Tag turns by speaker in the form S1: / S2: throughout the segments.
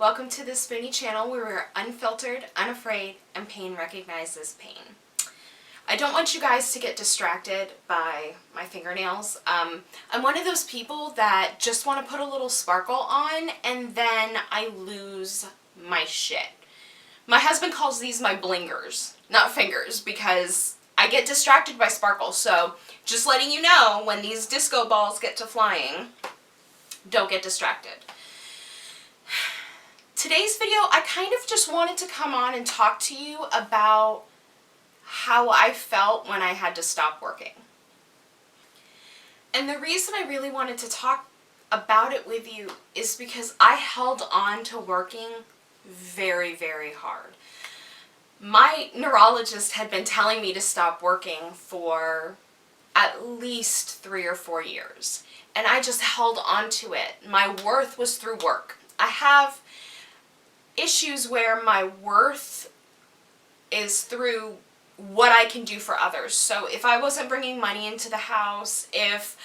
S1: Welcome to the Spoonie channel where we're unfiltered, unafraid, and pain recognizes pain. I don't want you guys to get distracted by my fingernails. I'm one of those people that just want to put a little sparkle on and then I lose my shit. My husband calls these my blingers, not fingers, because I get distracted by sparkle. So just letting you know, when these disco balls get to flying, don't get distracted. Today's video, I kind of just wanted to come on and talk to you about how I felt when I had to stop working. And the reason I really wanted to talk about it with you is because I held on to working very, very hard. My neurologist had been telling me to stop working for at least 3 or 4 years. And I just held on to it. My worth was through work. I have issues where my worth is through what I can do for others. So if I wasn't bringing money into the house, if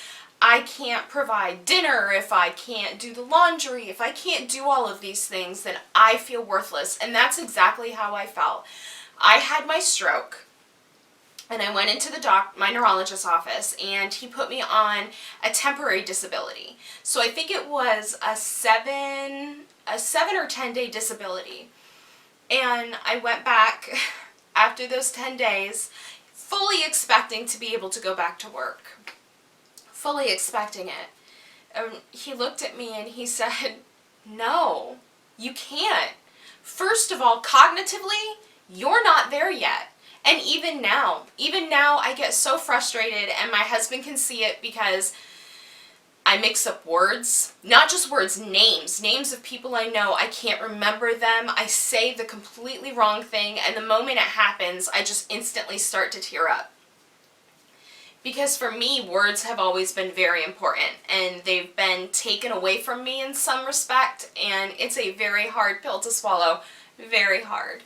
S1: I can't provide dinner, if I can't do the laundry, if I can't do all of these things, then I feel worthless. And that's exactly how I felt. I had my stroke and I went into my neurologist's office and he put me on a temporary disability. So I think it was a 7 or 10 day disability. And I went back after those 10 days, fully expecting to be able to go back to work. Fully expecting it. He looked at me and he said, "No, you can't. First of all, cognitively, you're not there yet." And even now I get so frustrated, and my husband can see it because I mix up words, not just words, names of people I know. I can't remember them. I say the completely wrong thing, and the moment it happens, I just instantly start to tear up. Because for me, words have always been very important, and they've been taken away from me in some respect, and it's a very hard pill to swallow, very hard.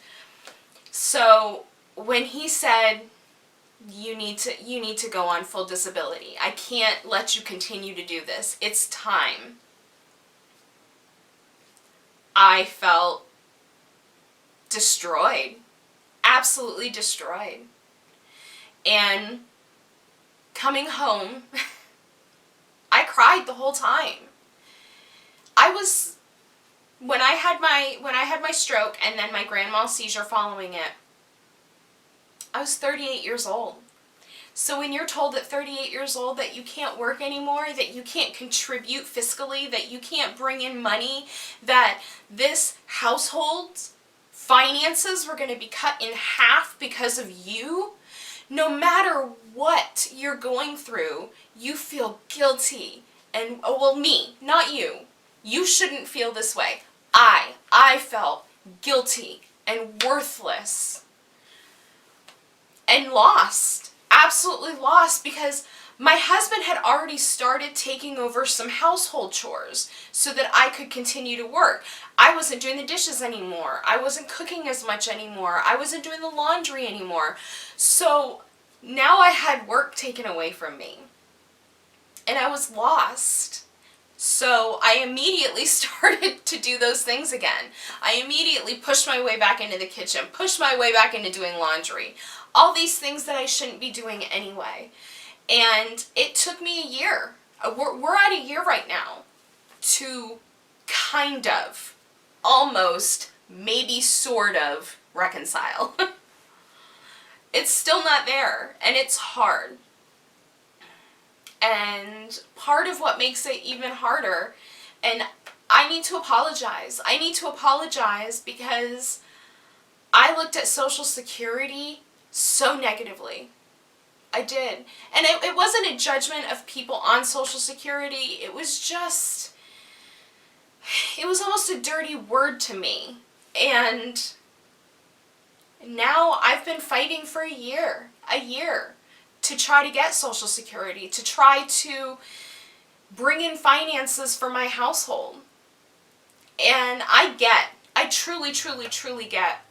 S1: So when he said, you need to go on full disability, I can't let you continue to do this, it's time, I felt destroyed, absolutely destroyed. And coming home, I cried the whole time. When I had my stroke and then my grand mal seizure following it, I was 38 years old. So when you're told at 38 years old that you can't work anymore, that you can't contribute fiscally, that you can't bring in money, that this household's finances were going to be cut in half because of you, no matter what you're going through, you feel guilty. And, oh, well, me, not you. You shouldn't feel this way. I felt guilty and worthless. And lost, absolutely lost, because my husband had already started taking over some household chores so that I could continue to work. I wasn't doing the dishes anymore. I wasn't cooking as much anymore. I wasn't doing the laundry anymore. So now I had work taken away from me. And I was lost. So I immediately started to do those things again. I immediately pushed my way back into the kitchen, pushed my way back into doing laundry. All these things that I shouldn't be doing anyway. And it took me a year. We're at a year right now to kind of, almost, maybe sort of reconcile. It's still not there, and it's hard. And part of what makes it even harder, and I need to apologize. I need to apologize because I looked at Social Security so negatively. I did. And it wasn't a judgment of people on Social Security. It was just, it was almost a dirty word to me. And now I've been fighting for a year to try to get Social Security, to try to bring in finances for my household. And I truly, truly, truly get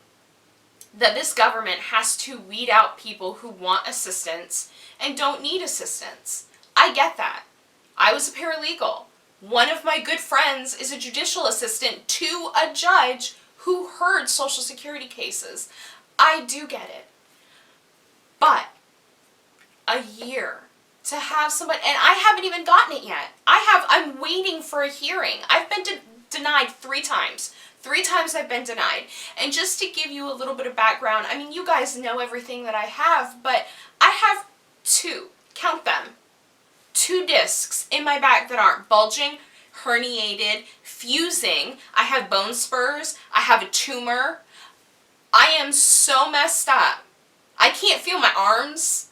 S1: that this government has to weed out people who want assistance and don't need assistance. I get that. I was a paralegal. One of my good friends is a judicial assistant to a judge who heard Social Security cases. I do get it. But a year to have somebody, and I haven't even gotten it yet. I'm waiting for a hearing. I've been denied 3 times. 3 times I've been denied. And just to give you a little bit of background, I mean, you guys know everything that I have, but I have 2, count them, 2 discs in my back that aren't bulging, herniated, fusing. I have bone spurs. I have a tumor. I am so messed up. I can't feel my arms.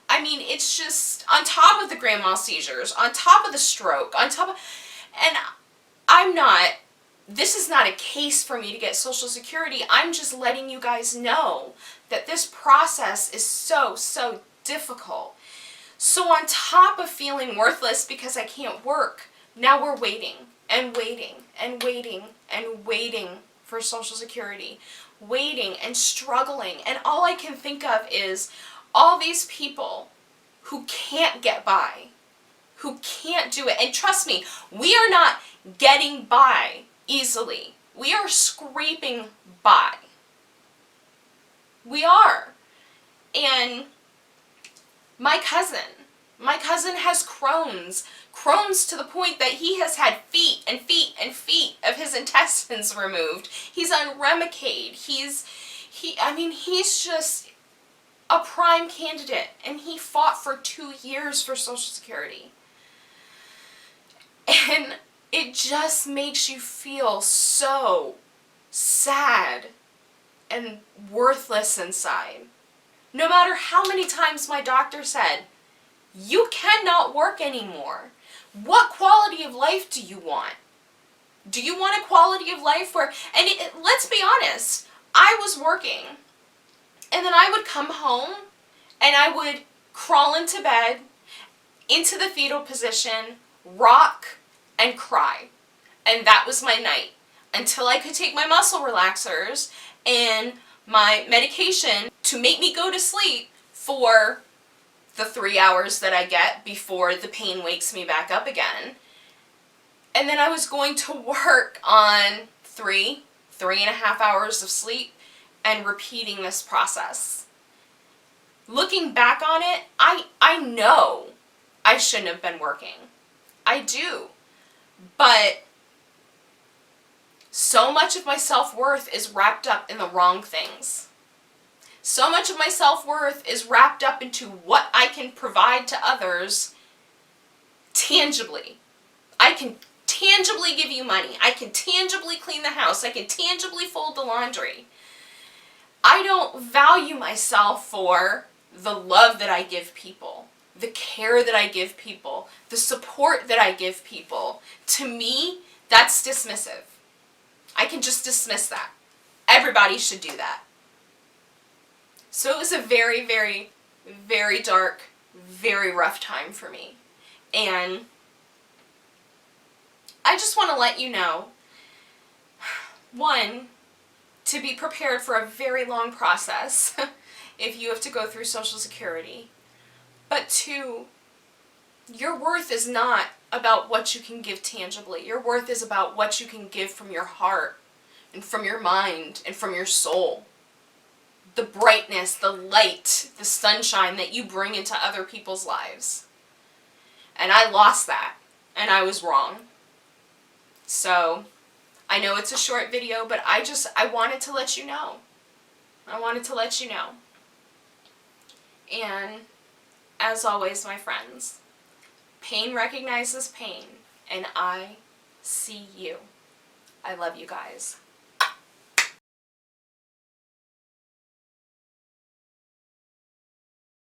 S1: I mean, it's just on top of the grand mal seizures, on top of the stroke, on top of, and this is not a case for me to get Social Security. I'm just letting you guys know that this process is so, so difficult. So on top of feeling worthless because I can't work, now we're waiting and waiting and waiting and waiting for Social Security, waiting and struggling. And all I can think of is all these people who can't get by, who can't do it. And trust me, we are not getting by easily. We are scraping by. We are. And my cousin has Crohn's to the point that he has had feet and feet and feet of his intestines removed. He's on Remicade. He's just a prime candidate, and he fought for 2 years for Social Security. And it just makes you feel so sad and worthless inside. No matter how many times my doctor said, you cannot work anymore. What quality of life do you want? Do you want a quality of life where, and let's be honest, I was working, and then I would come home, and I would crawl into bed, into the fetal position, rock, and cry. And that was my night, until I could take my muscle relaxers and my medication to make me go to sleep for the 3 hours that I get before the pain wakes me back up again. And then I was going to work on 3.5 hours of sleep and repeating this process. Looking back on it, I know I shouldn't have been working. I do. But so much of my self-worth is wrapped up in the wrong things. So much of my self-worth is wrapped up into what I can provide to others tangibly. I can tangibly give you money. I can tangibly clean the house. I can tangibly fold the laundry. I don't value myself for the love that I give people, the care that I give people, the support that I give people. To me, that's dismissive. I can just dismiss that. Everybody should do that. So it was a very, very, very dark, very rough time for me. And I just want to let you know, 1, to be prepared for a very long process if you have to go through Social Security. But 2, your worth is not about what you can give tangibly. Your worth is about what you can give from your heart and from your mind and from your soul. The brightness, the light, the sunshine that you bring into other people's lives. And I lost that, and I was wrong. So, I know it's a short video, but I wanted to let you know. I wanted to let you know. And, as always, my friends, pain recognizes pain, and I see you. I love you guys.